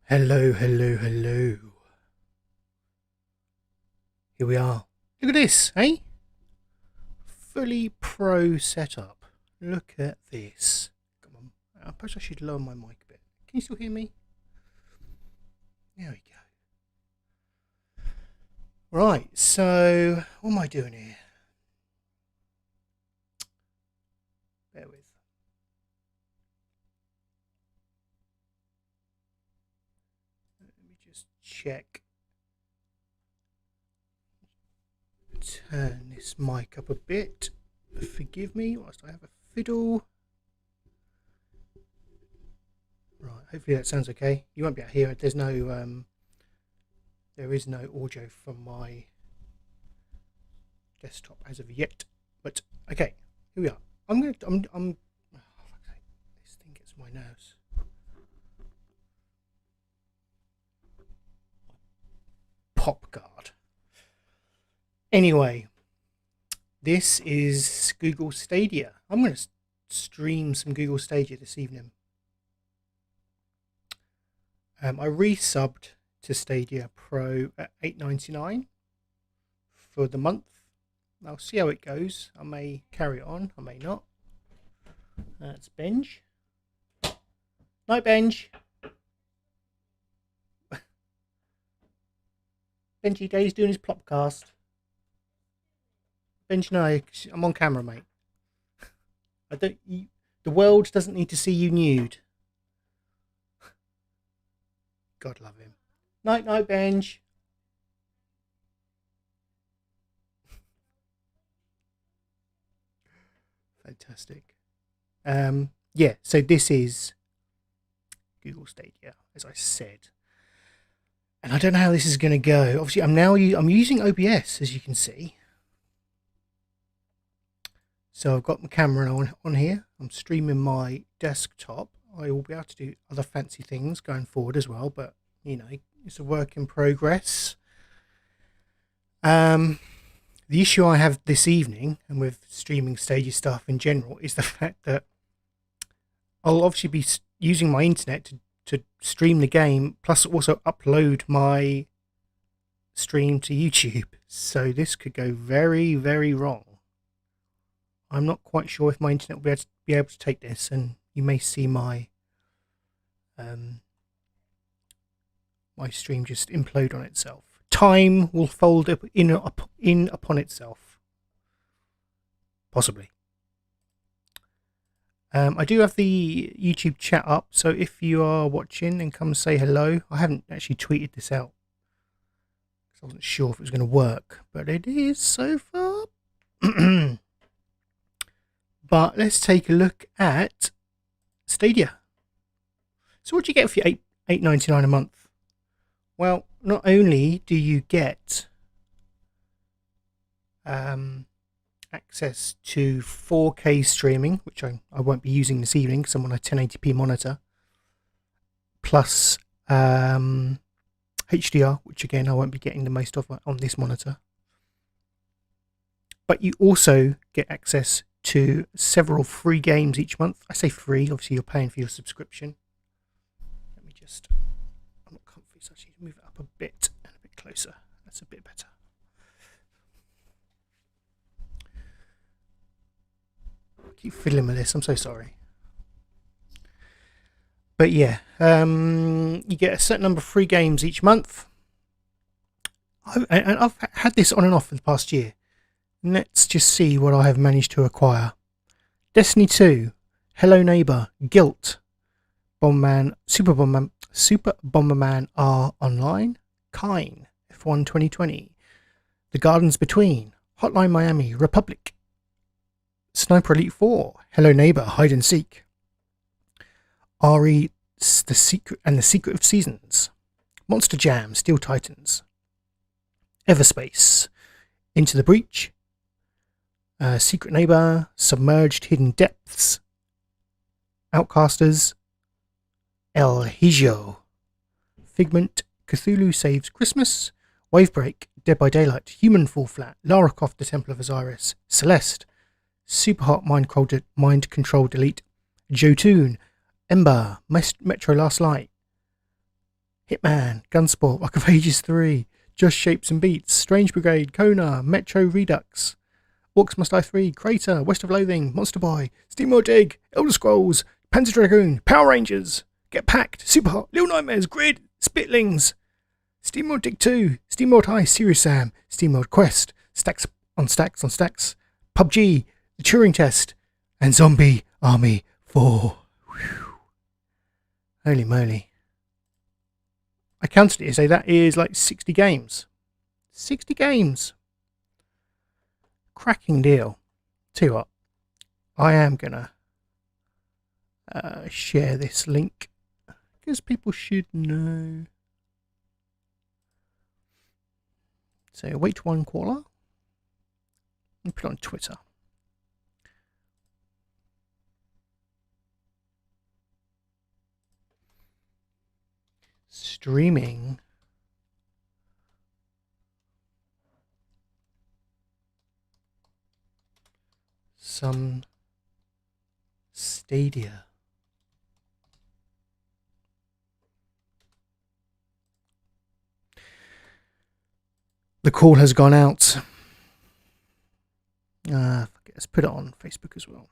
Hello, hello, hello. Here we are. Look at this, eh? Fully pro setup. Look at this. Come on. Perhaps I should lower my mic a bit. Can you still hear me? There we go. Right, so what am I doing here? Bear with. Let me just check. Turn this mic up a bit. Forgive me whilst I have a fiddle. Right, hopefully that sounds okay. You won't be able to hear it. There is no audio from my desktop as of yet. But okay, here we are. This thing gets my nerves. Pop guard. Anyway, this is Google Stadia. I'm going to stream some Google Stadia this evening. I resubbed to Stadia Pro at $8.99 for the month. I'll see how it goes. I may carry it on, I may not. That's Benj. Night, Benj. Benji Day's doing his plopcast. Benj, no, I'm on camera, mate. The world doesn't need to see you nude. God love him. Night, night, Benj. Fantastic. Yeah, so this is Google Stadia, as I said. And I don't know how this is going to go. Obviously, I'm using OBS, as you can see. So I've got my camera on here. I'm streaming my desktop. I will be able to do other fancy things going forward as well, but you know, it's a work in progress. The issue I have this evening, and with streaming Stadia stuff in general, is the fact that I'll obviously be using my internet to stream the game, plus also upload my stream to YouTube. So this could go very, very wrong. I'm not quite sure if my internet will be able to take this, and you may see my my stream just implode on itself. Time will fold up in upon itself. Possibly. I do have the YouTube chat up, so if you are watching, then come say hello. I haven't actually tweeted this out because I wasn't sure if it was going to work, but it is so far. But let's take a look at Stadia. So what do you get for your $8.99 a month? Well, not only do you get access to 4K streaming, which I won't be using this evening because I'm on a 1080p monitor, plus HDR, which again I won't be getting the most of on this monitor. But you also get access to several free games each month. I say free, obviously you're paying for your subscription. Let me just, I'm not comfy, so I need to move it up a bit and a bit closer. That's a bit better. I keep fiddling with this, I'm so sorry. But yeah, you get a certain number of free games each month. I've had this on and off for the past year. Let's just see what I have managed to acquire. Destiny 2, Hello Neighbor, Gylt, Bomberman, Super Bomberman R Online, Kine, F1 2020, The Gardens Between, Hotline Miami, Republic, Sniper Elite 4, Hello Neighbor, Hide and Seek, RE, The Secret and the Secret of Seasons, Monster Jam, Steel Titans, Everspace, Into the Breach, Secret Neighbor, Submerged Hidden Depths, Outcasters, El Hijo, Figment, Cthulhu Saves Christmas, Wavebreak, Dead by Daylight, Human Fall Flat, Lara Croft, The Temple of Osiris, Celeste, Superhot Mind Control Delete, Jotun, Ember, Metro Last Light, Hitman, Gunsport, Rock of Ages 3, Just Shapes and Beats, Strange Brigade, Kona, Metro Redux, Orcs Must Die 3, Crater, West of Loathing, Monster Boy, Steamworld Dig, Elder Scrolls, Panzer Dragoon, Power Rangers, Get Packed, Super Hot, Little Nightmares, Grid, Spitlings, SteamWorld Dig 2, SteamWorld High, Serious Sam, SteamWorld Quest, Stacks on Stacks on Stacks, PUBG, The Turing Test, and Zombie Army 4. Whew. Holy moly. I counted it to say that is like 60 games. 60 games. Cracking deal. Tell you what, I am going to share this link because people should know. So wait one caller and put it on Twitter. Streaming some Stadia. The call has gone out. Let's put it on Facebook as well.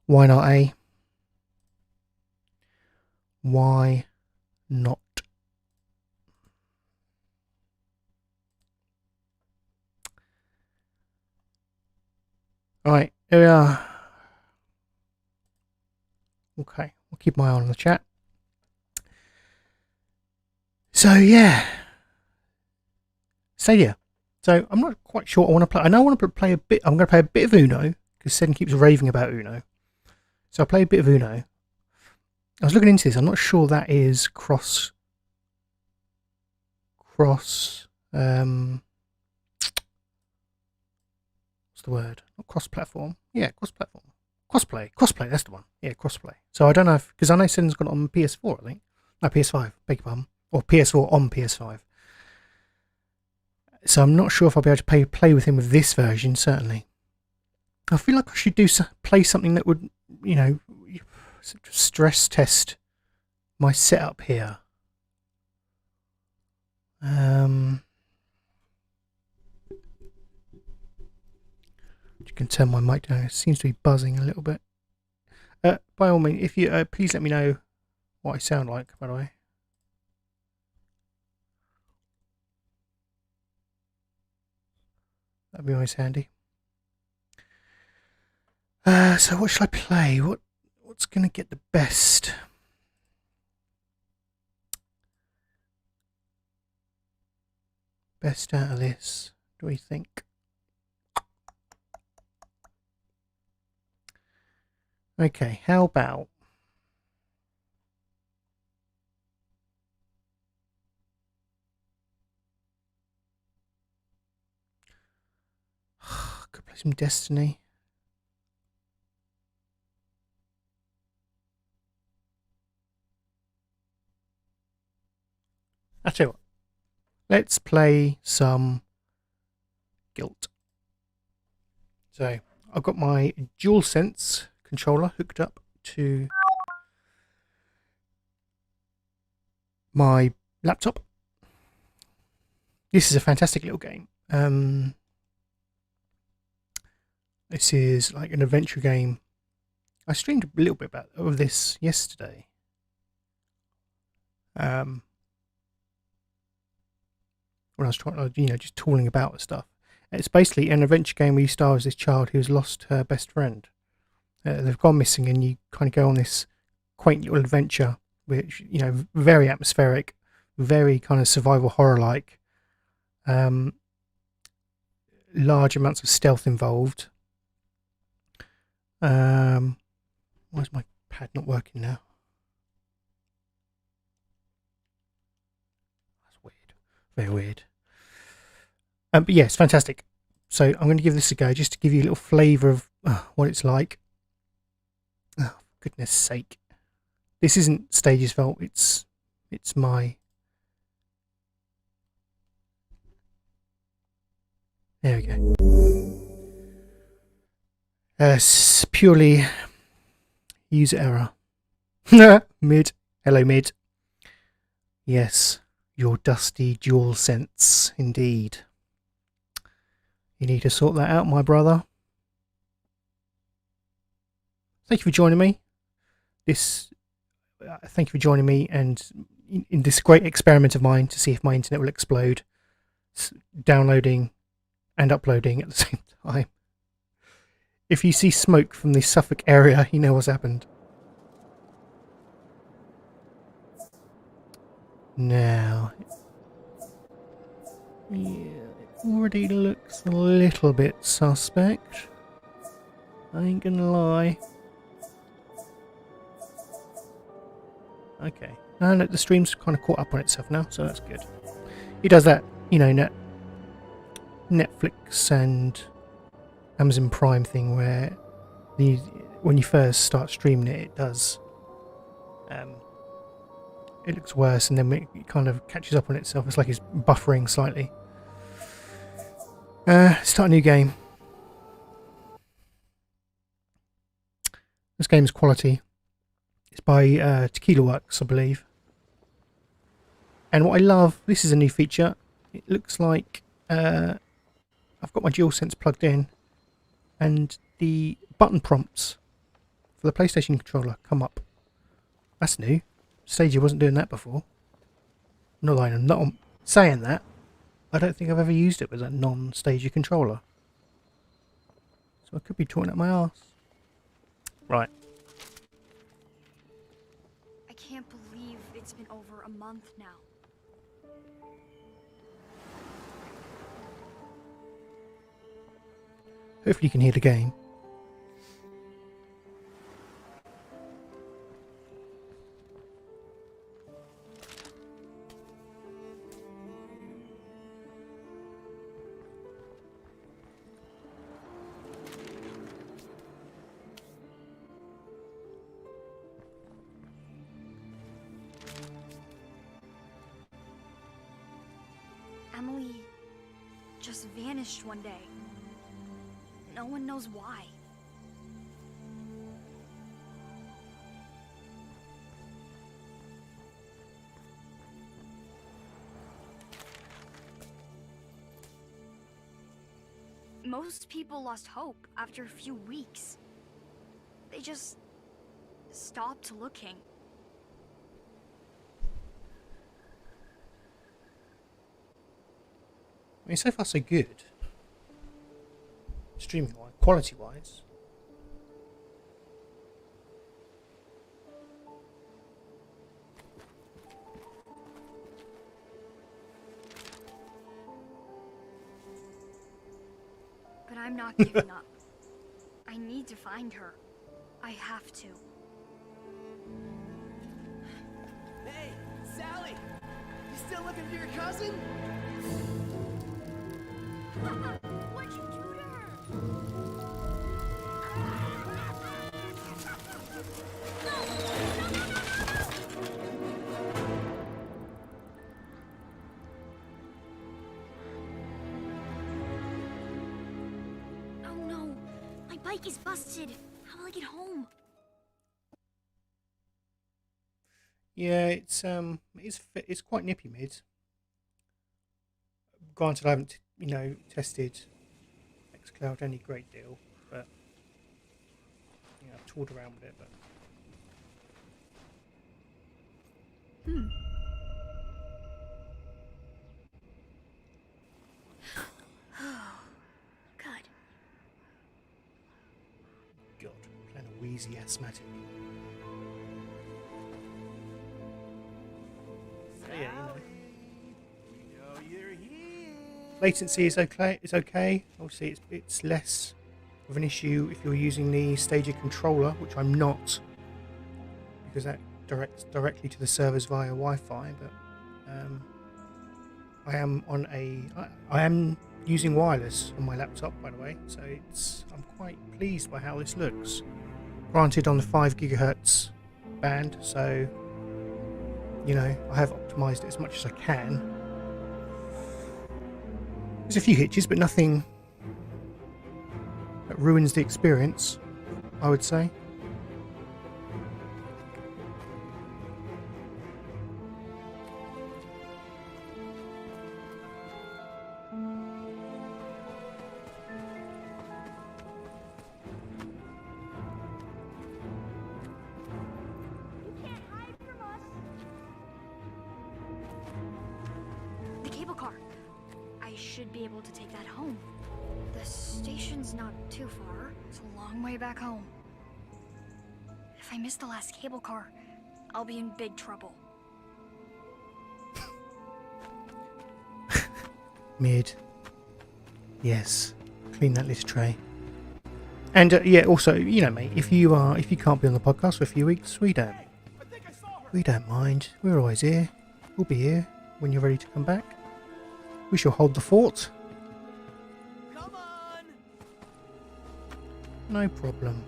Why not, eh? Why not? Alright, here we are. Okay, we'll keep my eye on the chat. So, yeah. Stadia. So, I'm not quite sure I want to play. I know I want to play a bit. I'm going to play a bit of Uno, because Sen keeps raving about Uno. So, I'll play a bit of Uno. I was looking into this. I'm not sure that is what's the word? Not cross-platform. Yeah, cross-platform. Crossplay, that's the one. Yeah, crossplay. So I don't know if, because I know Sen's got it on PS4, I think. No, PS5, beg your pardon. Or PS4 on PS5. So I'm not sure if I'll be able to play with him with this version, certainly. I feel like I should play something that would, you know, stress test my setup here. You can turn my mic down. It seems to be buzzing a little bit. By all means, if you please let me know what I sound like, by the way. That'd be always handy. So what shall I play? What's going to get the best? Best out of this, do we think? Okay, how about could play some Destiny. I'll tell you what. Let's play some Gylt. So I've got my DualSense controller hooked up to my laptop. This is a fantastic little game. This is like an adventure game. I streamed a little bit of this yesterday. When I was trying, just tooling about and stuff. It's basically an adventure game where you star as this child who's lost her best friend. They've gone missing, and you kind of go on this quaint little adventure, which very atmospheric, very kind of survival horror-like. Large amounts of stealth involved. Why is my pad not working now? That's weird. Very weird. But yeah, it's fantastic. So I'm going to give this a go just to give you a little flavour of what it's like. Oh, goodness sake. This isn't Stadia's fault. It's my... There we go. Purely user error. Mid Hello, Mid. Yes, your dusty dual sense, indeed. You need to sort that out, my brother. Thank you for joining me. Thank you for joining me, and in this great experiment of mine to see if my internet will explode, downloading and uploading at the same time. If you see smoke from the Suffolk area, you know what's happened. Now, yeah, it already looks a little bit suspect. I ain't gonna lie. Okay. No, look, the stream's kind of caught up on itself now, so that's good. It does that, you know, Netflix and Amazon Prime thing where when you first start streaming it, it does. It looks worse, and then it kind of catches up on itself. It's like it's buffering slightly. Start a new game. This game's quality. It's by Tequila Works, I believe. And what I love, this is a new feature. It looks like I've got my DualSense plugged in, and the button prompts for the PlayStation controller come up. That's new. Stadia wasn't doing that before. Not that I'm not saying that. I don't think I've ever used it with a non-Stadia controller. So I could be talking at my arse. Right. I can't believe it's been over a month now. Hopefully you can hear the game. Emily just vanished one day. No one knows why. Most people lost hope after a few weeks. They just stopped looking. I mean, so far so good. Streaming wise, quality wise. But I'm not giving up. I need to find her. I have to. Hey, Sally! You still looking for your cousin? What'd you do to her? Oh no, my bike is busted. How will I get home? Yeah, it's quite nippy, Mid. Granted, I haven't tested xCloud any great deal, but I've tooled around with it. But Good. God, playing a wheezy asthmatic. So, yeah, We know you're here. latency is okay. It's okay. Obviously, it's less of an issue if you're using the Stadia controller, which I'm not, because that directs directly to the servers via Wi-Fi. But I am using wireless on my laptop, by the way. So I'm quite pleased by how this looks. Granted, on the 5 GHz band, so I have optimized it as much as I can. There's a few hitches, but nothing that ruins the experience, I would say. should be able to take that home. The station's not too far. It's a long way back home. If I miss the last cable car, I'll be in big trouble. Mid. Yes. Clean that list tray. And yeah, also, you know, mate, if you can't be on the podcast for a few weeks, we don't mind. We're always here. We'll be here when you're ready to come back. We shall hold the fort. Come on! No problem.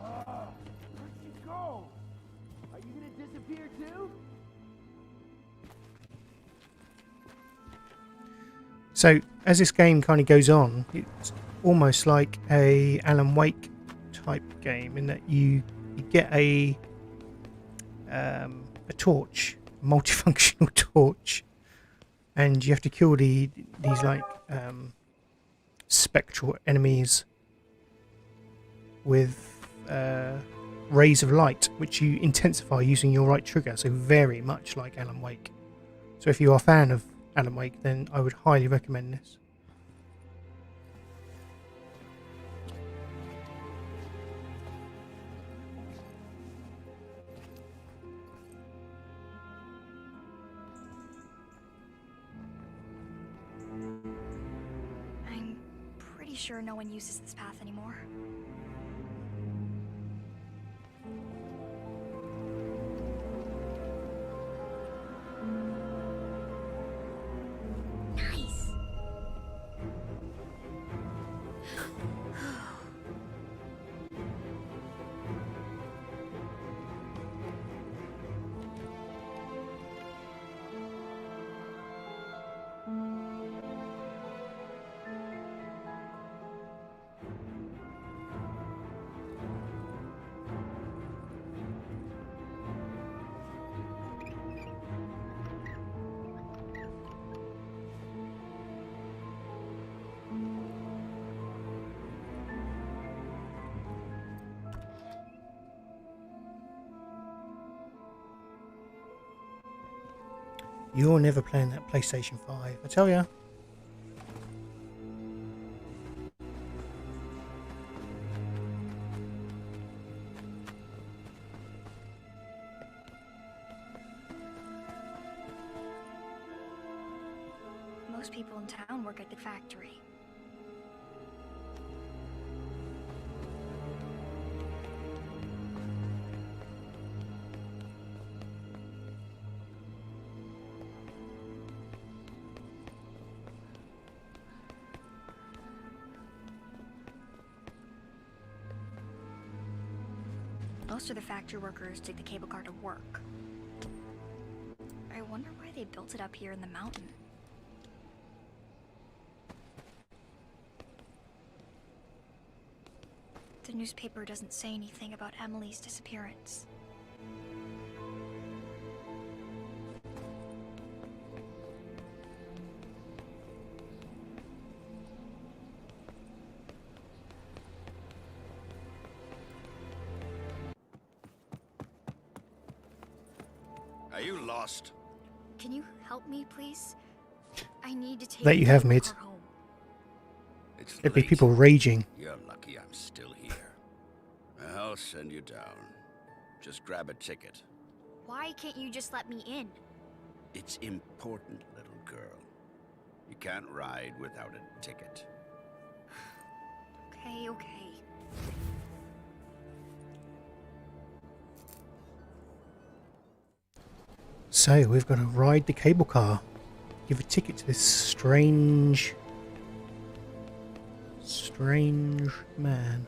Where'd you go? Are you gonna disappear too? So, as this game kind of goes on, it's almost like a Alan Wake type game in that you get a torch, a multifunctional torch, and you have to kill these like spectral enemies with rays of light, which you intensify using your right trigger. So very much like Alan Wake. So if you are a fan of Alan Wake, then I would highly recommend this. I'm pretty sure no one uses this path anymore. Nice. You're never playing that PlayStation 5, I tell ya. Most people in town work at the factory. Most of the factory workers take the cable car to work. I wonder why they built it up here in the mountain. The newspaper doesn't say anything about Emily's disappearance. Are you lost? Can you help me, please? I need to take That you have, the mate. car home. It's There'd be late. people raging. You're lucky I'm still here. I'll send you down. Just grab a ticket. Why can't you just let me in? It's important, little girl. You can't ride without a ticket. Okay, okay. So, we've got to ride the cable car. Give a ticket to this strange man.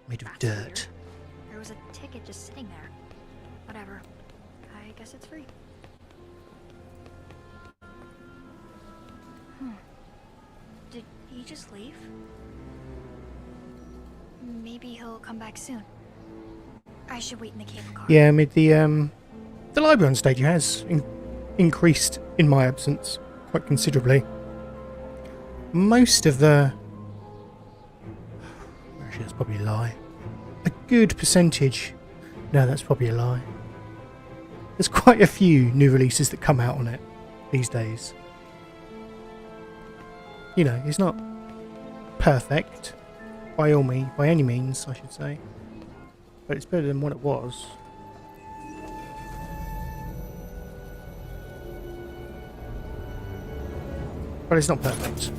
Made of That's dirt. weird. There was a ticket just sitting there. Whatever. I guess it's free. Did he just leave? Maybe he'll come back soon. I should wait in the cable car. Yeah, I mean, the library on Stadia has increased in my absence quite considerably. Most of the... Actually, that's probably a lie. good percentage. No, that's probably a lie. There's quite a few new releases that come out on it these days. You know, it's not perfect by any means, I should say, but it's better than what it was. But it's not perfect.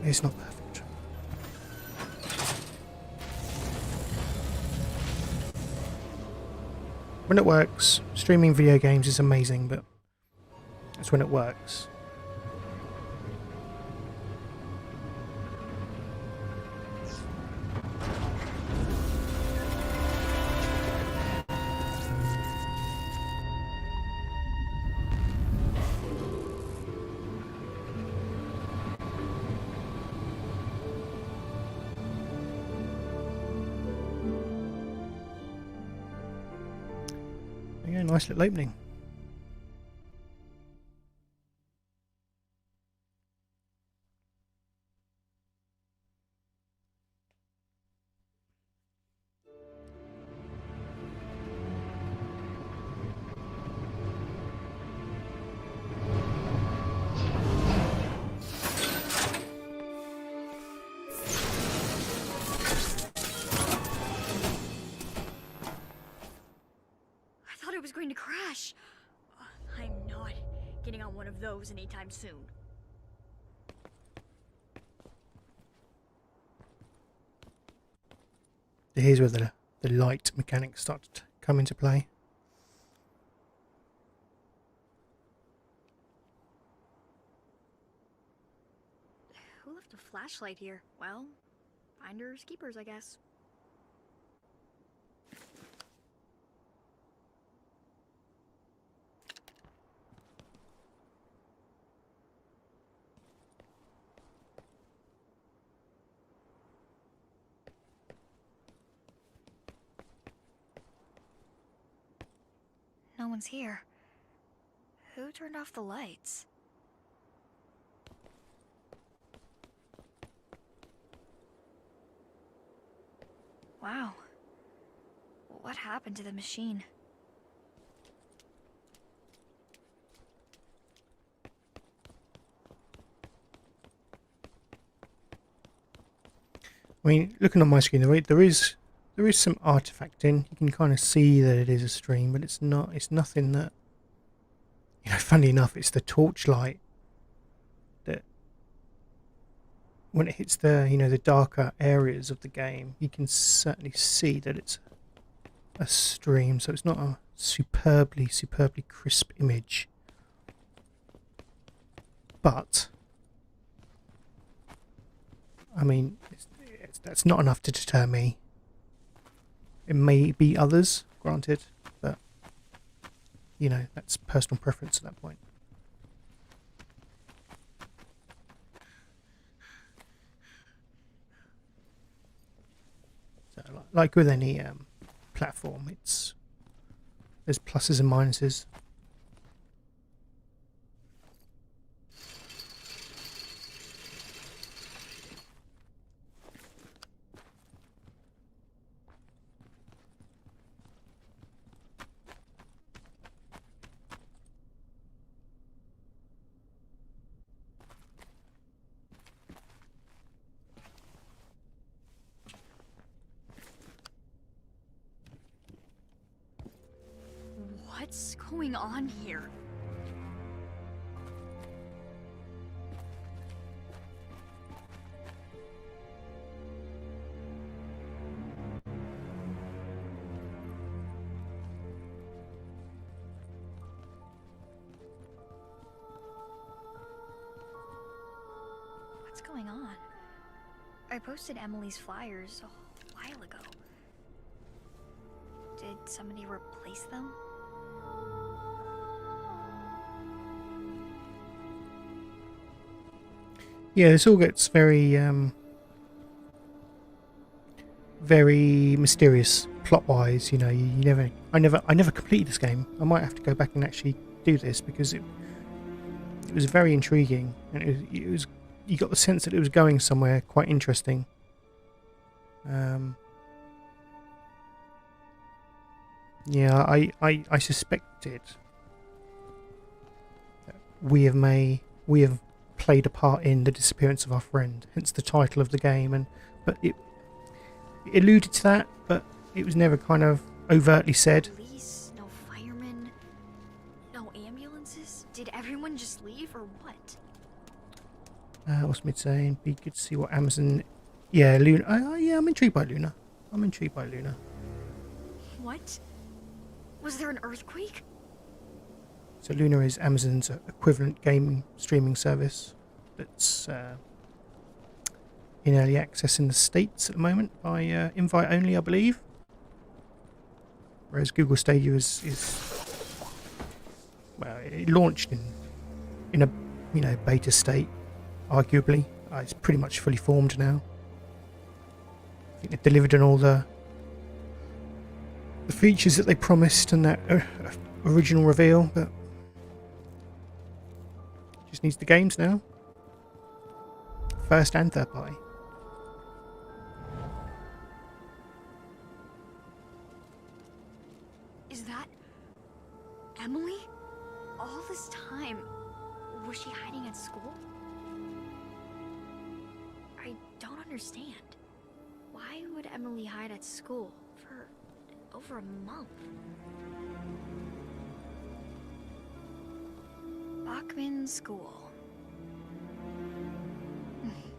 It's not perfect. When it works, streaming video games is amazing, but that's when it works. Yeah, nice little opening. I thought it was going to crash. I'm not getting on one of those anytime soon. Here's where the light mechanics start to come into play. Who left a flashlight here? Well, finders keepers, I guess. No one's here. Who turned off the lights? Wow. What happened to the machine? I mean, looking on my screen, there is some artifacting. You can kind of see that it is a stream, but it's not. It's nothing that, you know. Funny enough, it's the torchlight that, when it hits the the darker areas of the game, you can certainly see that it's a stream. So it's not a superbly crisp image, but I mean, that's not enough to deter me. It may be others, granted, but you know, that's personal preference at that point. So, like with any platform, there's pluses and minuses. What's going on here? What's going on? I posted Emily's flyers a while ago. Did somebody replace them? Yeah, this all gets very very mysterious plot-wise. You know, I never completed this game. I might have to go back and actually do this because it was very intriguing, and it was you got the sense that it was going somewhere quite interesting. Yeah, I suspected that we have played a part in the disappearance of our friend, hence the title of the game, but it alluded to that, but it was never kind of overtly said. Police, no firemen, no ambulances. Did everyone just leave or what? What's Mid saying? Be good to see what Amazon. Yeah, Luna. Yeah, I'm intrigued by Luna. What? Was there an earthquake? So Luna is Amazon's equivalent game streaming service that's in early access in the States at the moment by invite only, I believe. Whereas Google Stadia is well, it launched in a beta state, arguably. It's pretty much fully formed now. I think they've delivered on all the features that they promised in that original reveal, but just needs the games now. First and third party. Is that Emily? All this time, was she hiding at school? I don't understand. Why would Emily hide at school for over a month? Bachman School.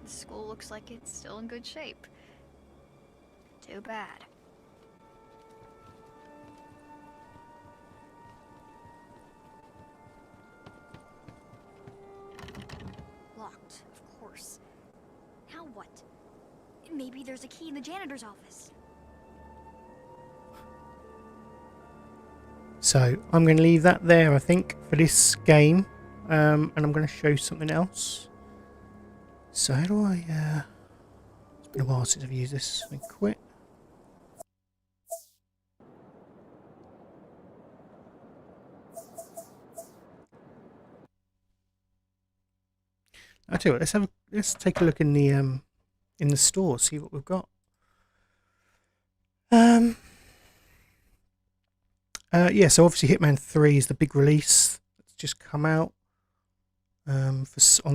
The school looks like it's still in good shape. Too bad. Locked, of course. Now what? Maybe there's a key in the janitor's office. So I'm going to leave that there, I think, for this game, and I'm going to show something else. So how do I? It's been a while since I've used this. I quit. I tell you what, let's take a look in the store, see what we've got. Yeah, so obviously Hitman 3 is the big release that's just come out. On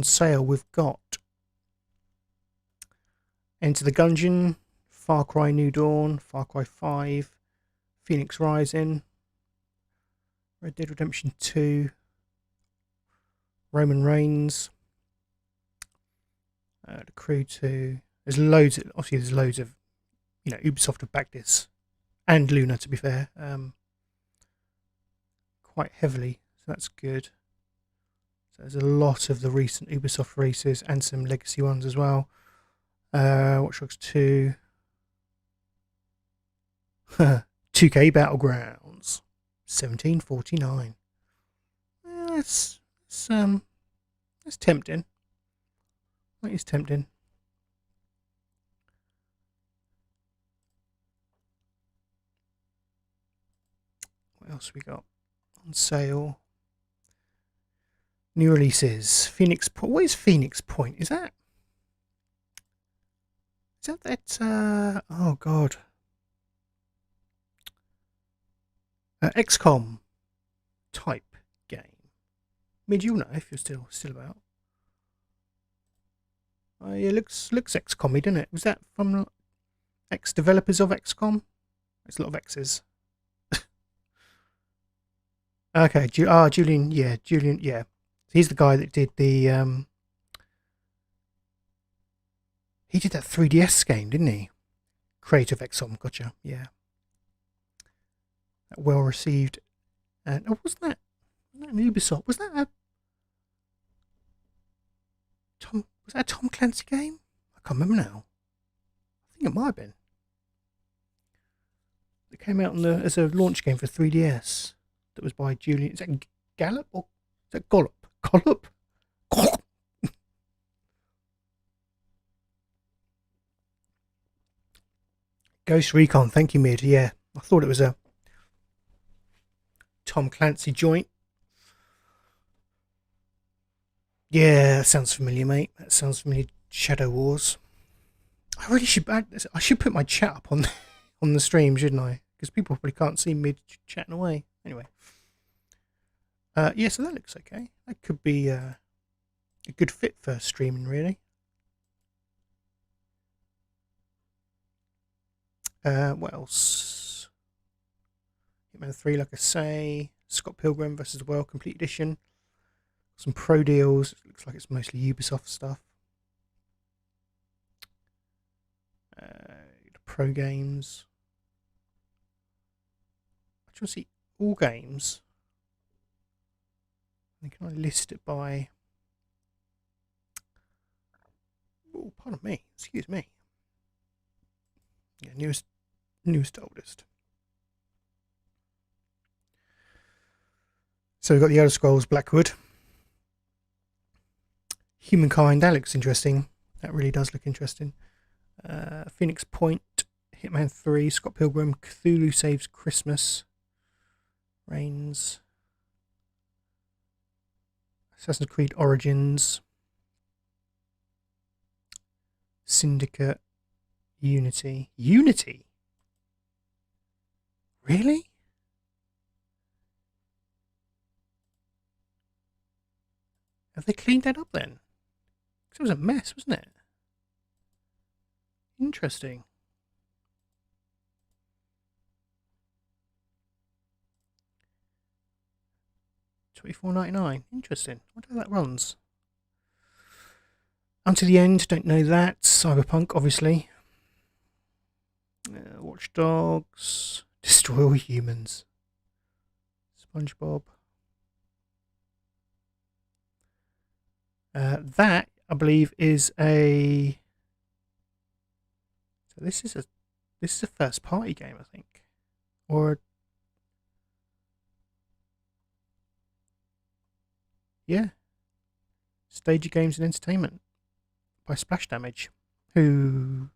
sale, we've got Enter the Gungeon, Far Cry New Dawn, Far Cry 5, Phoenix Rising, Red Dead Redemption 2, Roman Reigns, The Crew 2. There's loads of Ubisoft have backed this, and Luna, to be fair, quite heavily, so that's good. So there's a lot of the recent Ubisoft releases and some legacy ones as well. Watch Dogs 2, 2K Battlegrounds, 1749. That's tempting. That is tempting. What else we got on sale? New releases. Phoenix Point. What is Phoenix Point? Is that oh god. XCOM type game. Mid, you'll know if you're still about. Yeah, looks XCOM-y, doesn't it? Was that from ex-developers of XCOM? There's a lot of X's. Okay, Julian, yeah. He's the guy that did the he did that 3DS game, didn't he? Creative XCOM, gotcha, yeah. That well received. And wasn't that an Ubisoft? Was that a Tom Clancy game? I can't remember now. I think it might have been. It came out as a launch game for 3DS. That was by Julian. Is that Gallop or is that Gollop? Gollop? Ghost Recon, thank you, Mid. Yeah, I thought it was a Tom Clancy joint. Yeah, that sounds familiar, mate. That sounds familiar. Shadow Wars. I really should. I should put my chat up on on the stream, shouldn't I? Because people probably can't see me chatting away. Anyway. Yeah, so that looks okay. That could be a good fit for streaming, really. What else? Hitman 3, like I say. Scott Pilgrim vs. the World Complete Edition. Some pro deals. It looks like it's mostly Ubisoft stuff. Pro games. I just want to see all games. And can I list it by... Oh, pardon me. Excuse me. Yeah, newest to oldest. So we've got the Elder Scrolls Blackwood. Humankind, that looks interesting. That really does look interesting. Phoenix Point, Hitman 3, Scott Pilgrim, Cthulhu Saves Christmas, Reigns, Assassin's Creed Origins, Syndicate, Unity. Unity? Really? Have they cleaned that up then? Because it was a mess, wasn't it? Interesting. $24.99. Interesting. I wonder how that runs. Until the End, don't know that. Cyberpunk, obviously. Watch Dogs. Destroy All Humans. SpongeBob. That, I believe, is a... So this is a first party game, I think. Or... Yeah. Stadia Games and Entertainment by Splash Damage, who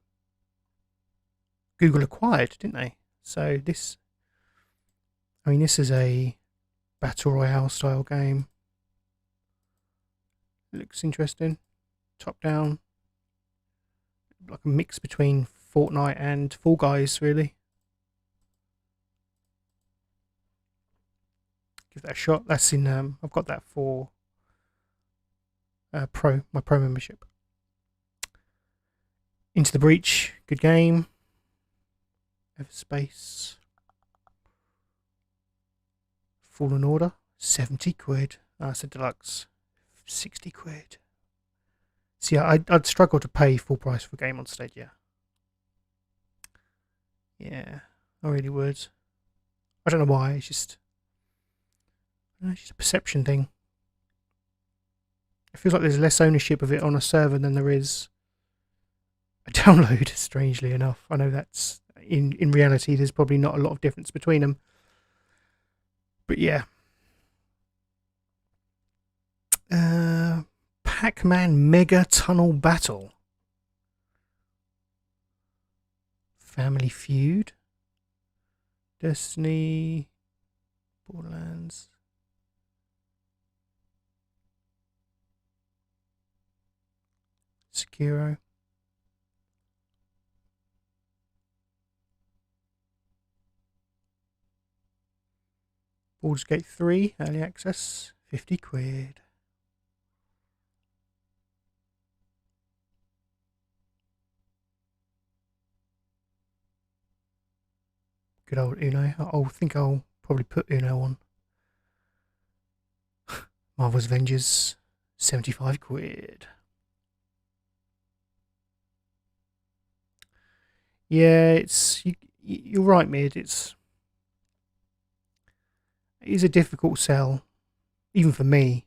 Google acquired, didn't they? So this, I mean, this is a Battle Royale style game. It looks interesting. Top down. Like a mix between Fortnite and Fall Guys, really. Give that a shot. That's in, I've got that for my Pro membership. Into the Breach, good game. Everspace. Fallen Order, 70 quid. That's a deluxe, 60 quid. See, I'd struggle to pay full price for a game on Stadia. Yeah, I really would. I don't know why, it's just a perception thing. It feels like there's less ownership of it on a server than there is a download, strangely enough. I know that's, in reality, there's probably not a lot of difference between them. But yeah. Pac-Man Mega Tunnel Battle. Family Feud. Destiny. Borderlands. Sekiro. Baldur's Gate 3, early access, 50 quid. Good old Uno. I think I'll probably put Uno on. Marvel's Avengers, 75 quid. Yeah, you're right, Mid. It is a difficult sell, even for me,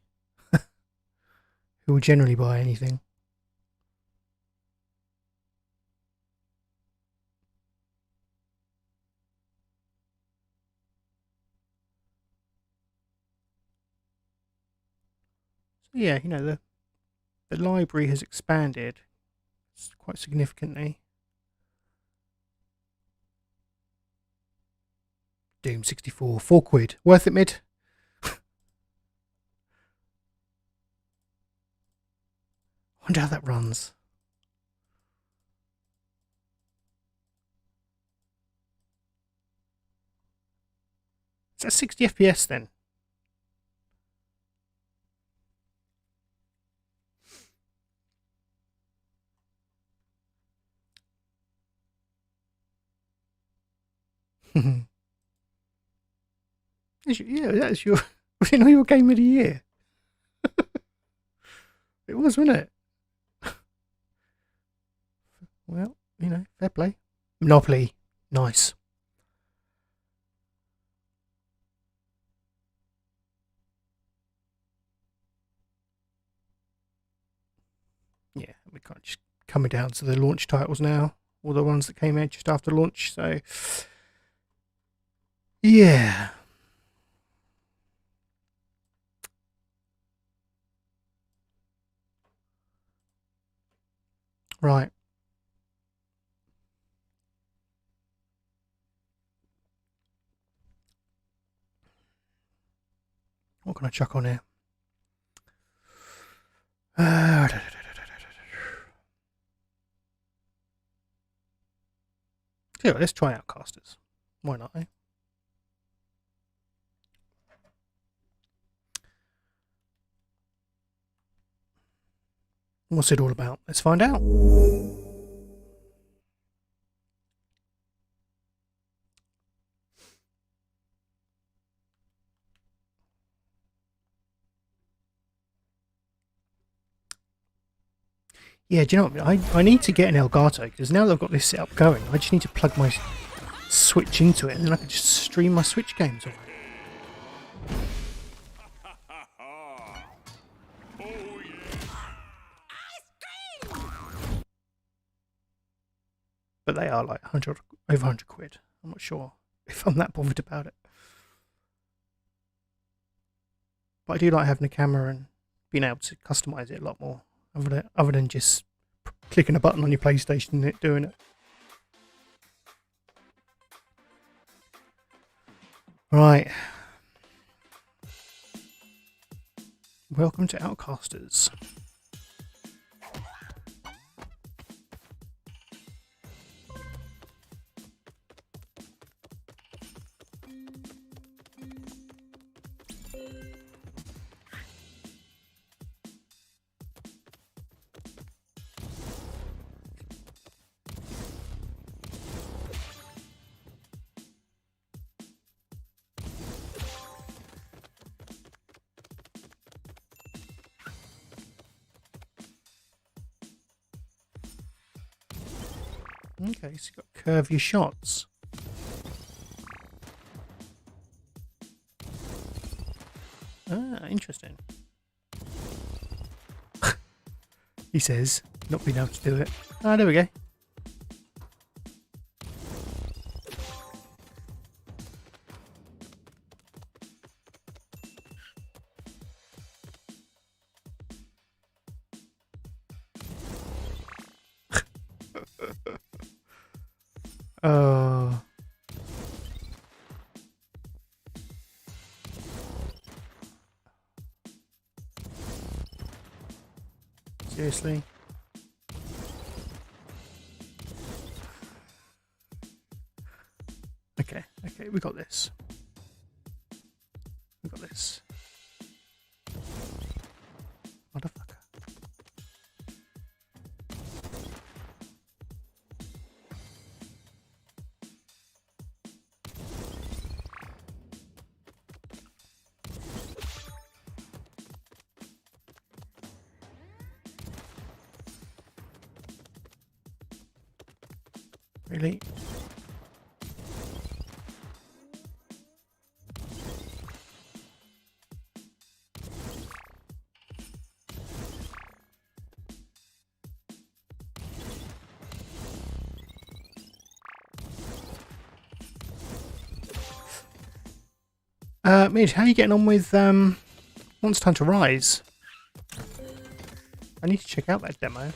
who will generally buy anything. So yeah, you know, the library has expanded quite significantly. Doom 64, 4 quid. Worth it, Mid? Wonder how that runs. Is that 60 FPS then? Yeah, that's your. Was it not your game of the year? It was, wasn't it? Well, you know, fair play. Monopoly, nice. Yeah, we're kind of just coming down to the launch titles now. All the ones that came out just after launch. So, yeah. Right. What can I chuck on here? Yeah, let's try Outcasters. Why not, eh? What's it all about? Let's find out. Yeah, do you know what? I need to get an Elgato because now that I've got this setup going, I just need to plug my Switch into it and then I can just stream my Switch games on it. But they are like over 100 quid. I'm not sure if I'm that bothered about it. But I do like having a camera and being able to customize it a lot more, other than just clicking a button on your PlayStation and it doing it. Right. Welcome to Outcasters. Okay, so you've got to curve your shots. Ah, interesting. He says, not being able to do it. Ah, there we go. Oh. Seriously? Okay, we got this. We got this. Motherfucker. Really? Midge, how are you getting on with Once Time to Rise? I need to check out that demo.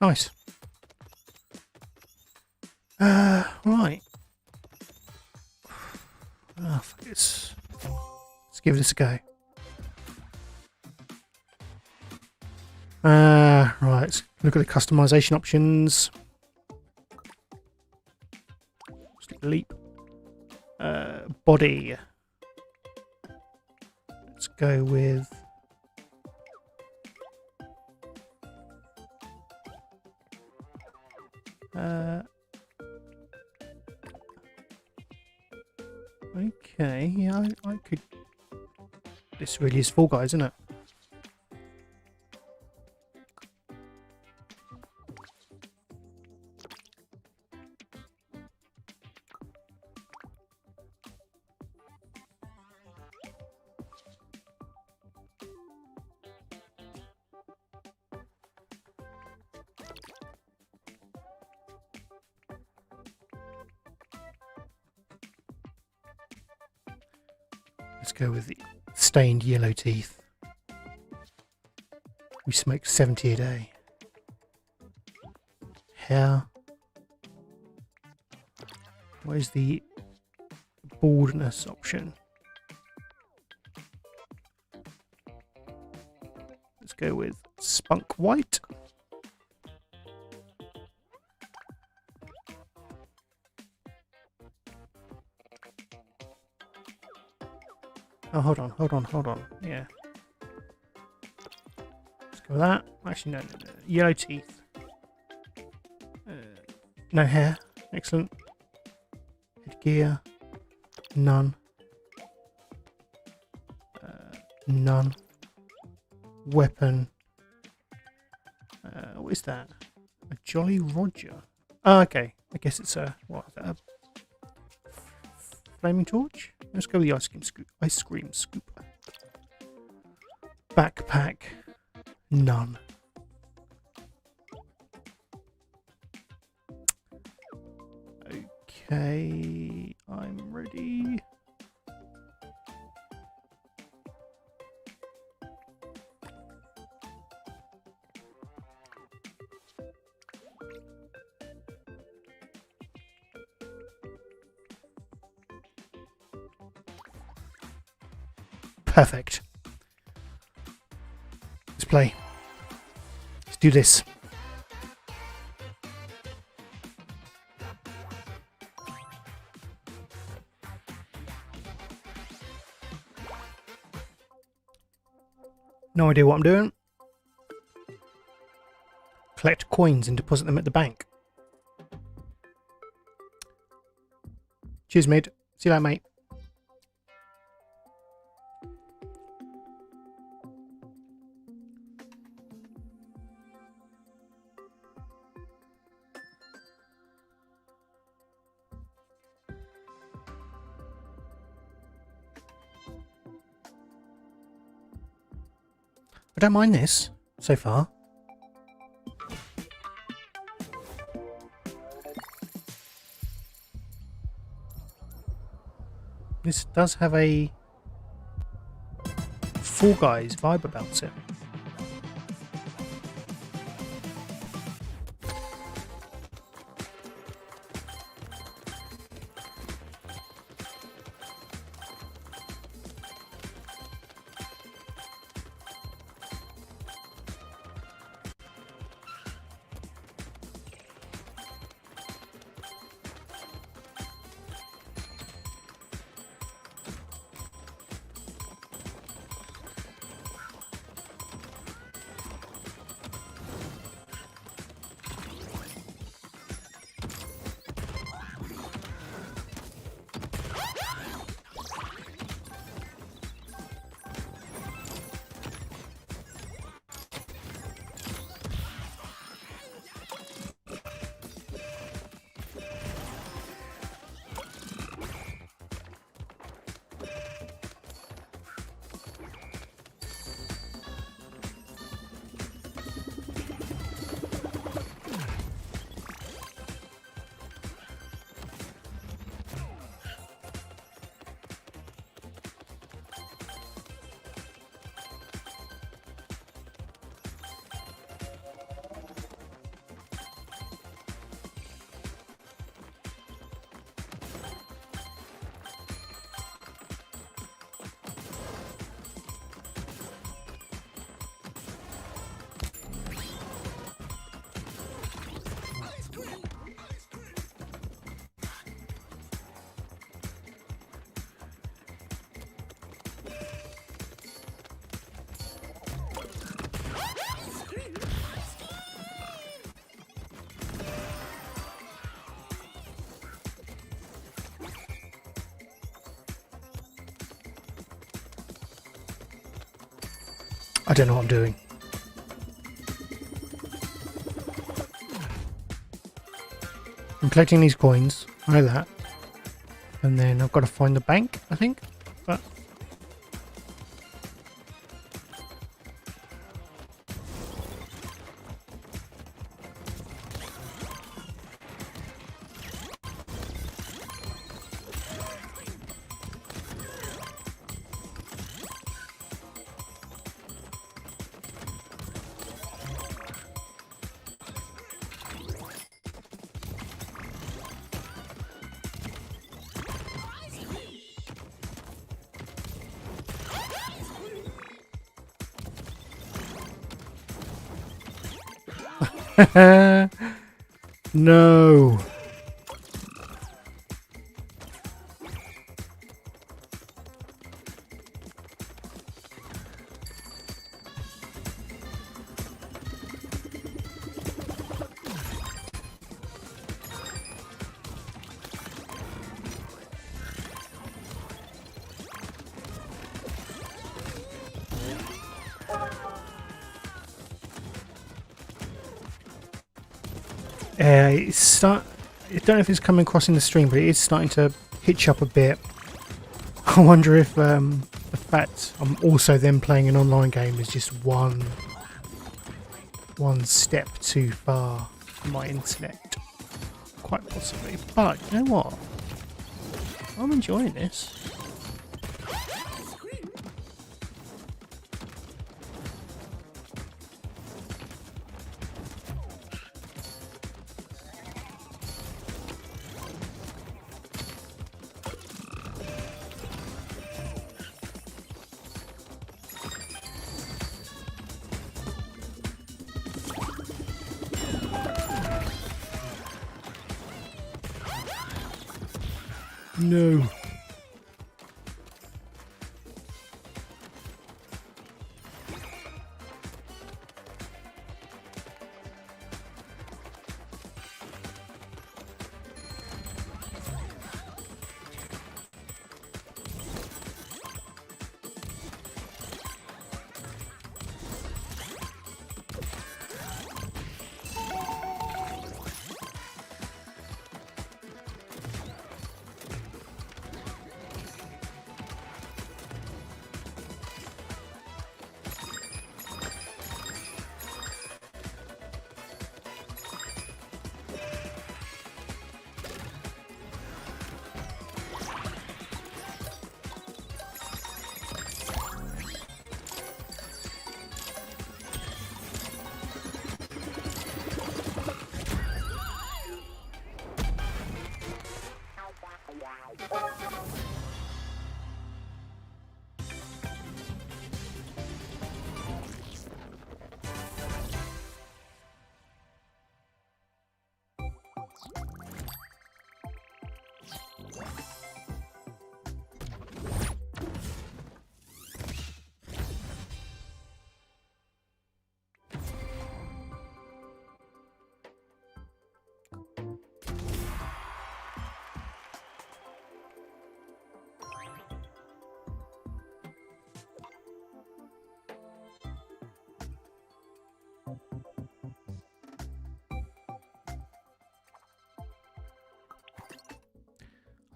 Nice. Right. Oh, fuck it. Let's give this a go. Right, let's look at the customization options. Leap. Body. Let's go with... okay, yeah, I could... This really is Fall Guys, isn't it? Let's go with the stained yellow teeth. We smoke 70 a day. Hair. Where's the baldness option? Let's go with spunk white. Oh, hold on. Yeah. Let's go with that. Actually, no. Yellow teeth. No hair. Excellent. Headgear. None. None. Weapon. What is that? A Jolly Roger. Oh, okay. I guess it's a... What is that? A flaming torch? Let's go with the ice cream scoop. Ice cream scoop. Backpack. None. Okay, I'm ready. Perfect. Let's play. Let's do this. No idea what I'm doing. Collect coins and deposit them at the bank. Cheers, mate. See you later, mate. I don't mind this so far. This does have a Fall Guys vibe about it. I don't know what I'm doing. I'm collecting these coins. I know that. And then I've got to find the bank, I think. But no. I don't know if it's coming across in the stream, but it is starting to hitch up a bit. I wonder if the fact I'm also then playing an online game is just one step too far for my internet. Quite possibly. But you know what? I'm enjoying this. No.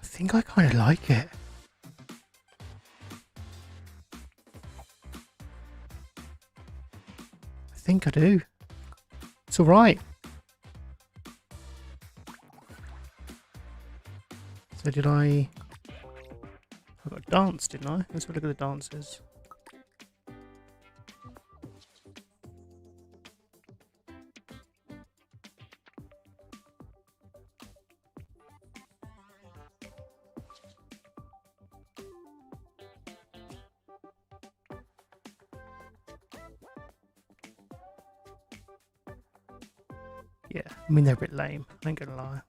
I think I kind of like it. I think I do. It's alright. So did I got a dance, didn't I? Let's have a look at the dances. Yeah, I mean they're a bit lame, I ain't gonna lie.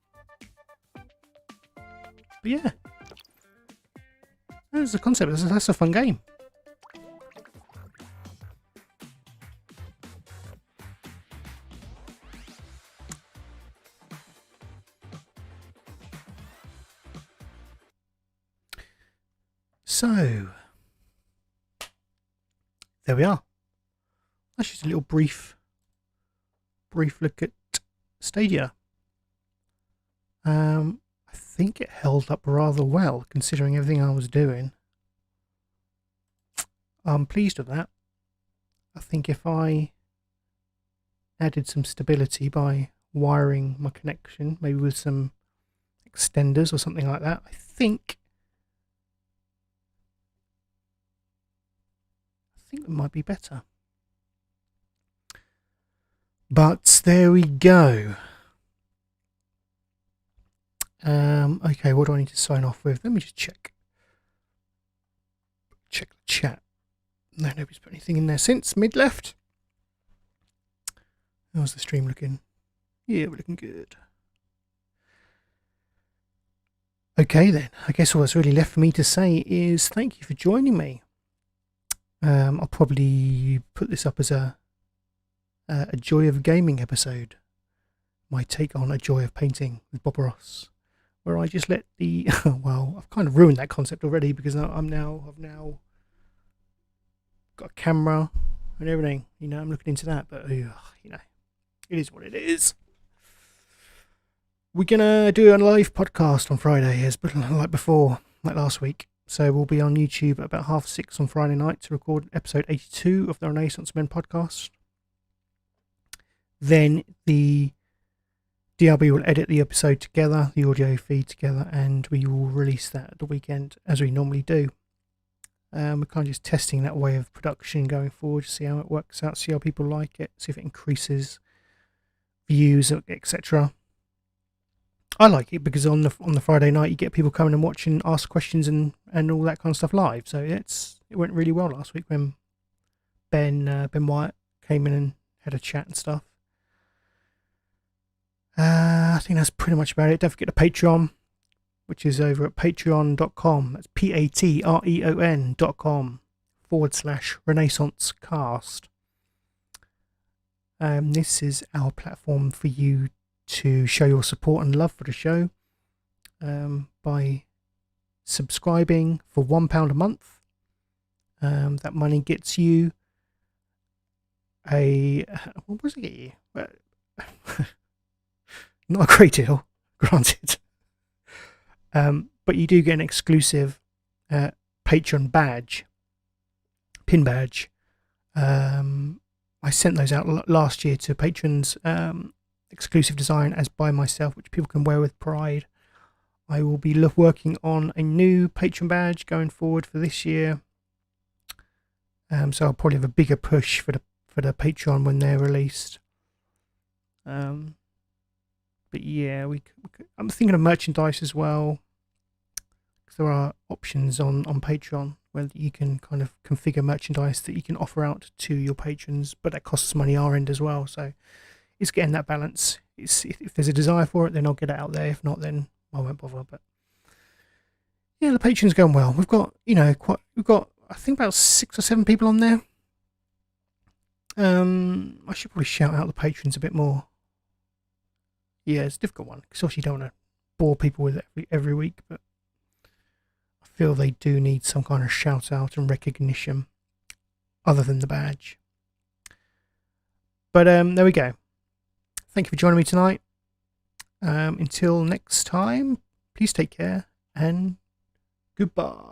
But yeah. That's the concept, that's a fun game. So there we are. That's just a little brief look at Stadia. I think it held up rather well considering everything I was doing. I'm pleased with that. I think if I added some stability by wiring my connection, maybe with some extenders or something like that, I think it might be better. But there we go. Okay, what do I need to sign off with? Let me just check the chat. No, nobody's put anything in there since mid-left. How's the stream looking? Yeah, we're looking good. Okay then, I guess all that's really left for me to say is thank you for joining me. I'll probably put this up as a Joy of Gaming episode. My take on A Joy of Painting with Bob Ross, where I just let the well, I've kind of ruined that concept already because I've now got a camera and everything. You know, I'm looking into that, but you know, it is what it is. We're gonna do a live podcast on Friday, as like before, like last week. So we'll be on YouTube at about 6:30 on Friday night to record episode 82 of the Renaissance Men podcast. Then the DRB will edit the episode together, the audio feed together, and we will release that at the weekend as we normally do. We're kind of just testing that way of production going forward, see how it works out, see how people like it, see if it increases views, etc. I like it because on the Friday night you get people coming and watch and ask questions and all that kind of stuff live. So it went really well last week when Ben Wyatt came in and had a chat and stuff. I think that's pretty much about it. Don't forget the Patreon, which is over at patreon.com. That's patreon.com/RenaissanceCast. This is our platform for you to show your support and love for the show by subscribing for £1 a month. That money gets you what does it get you? Not a great deal, granted. But you do get an exclusive Patreon badge, pin badge. I sent those out last year to patrons, exclusive design as by myself, which people can wear with pride. I will be working on a new Patreon badge going forward for this year. So I'll probably have a bigger push for the Patreon when they're released. But yeah, I'm thinking of merchandise as well, because there are options on Patreon where you can kind of configure merchandise that you can offer out to your patrons, but that costs money our end as well. So it's getting that balance. If there's a desire for it, then I'll get it out there. If not, then I won't bother. But yeah, the Patreon's going well. We've got I think about 6 or 7 people on there. I should probably shout out the patrons a bit more. Yeah, it's a difficult one because obviously you don't want to bore people with it every week, but I feel they do need some kind of shout out and recognition other than the badge. But there we go. Thank you for joining me tonight. Until next time, please take care and goodbye.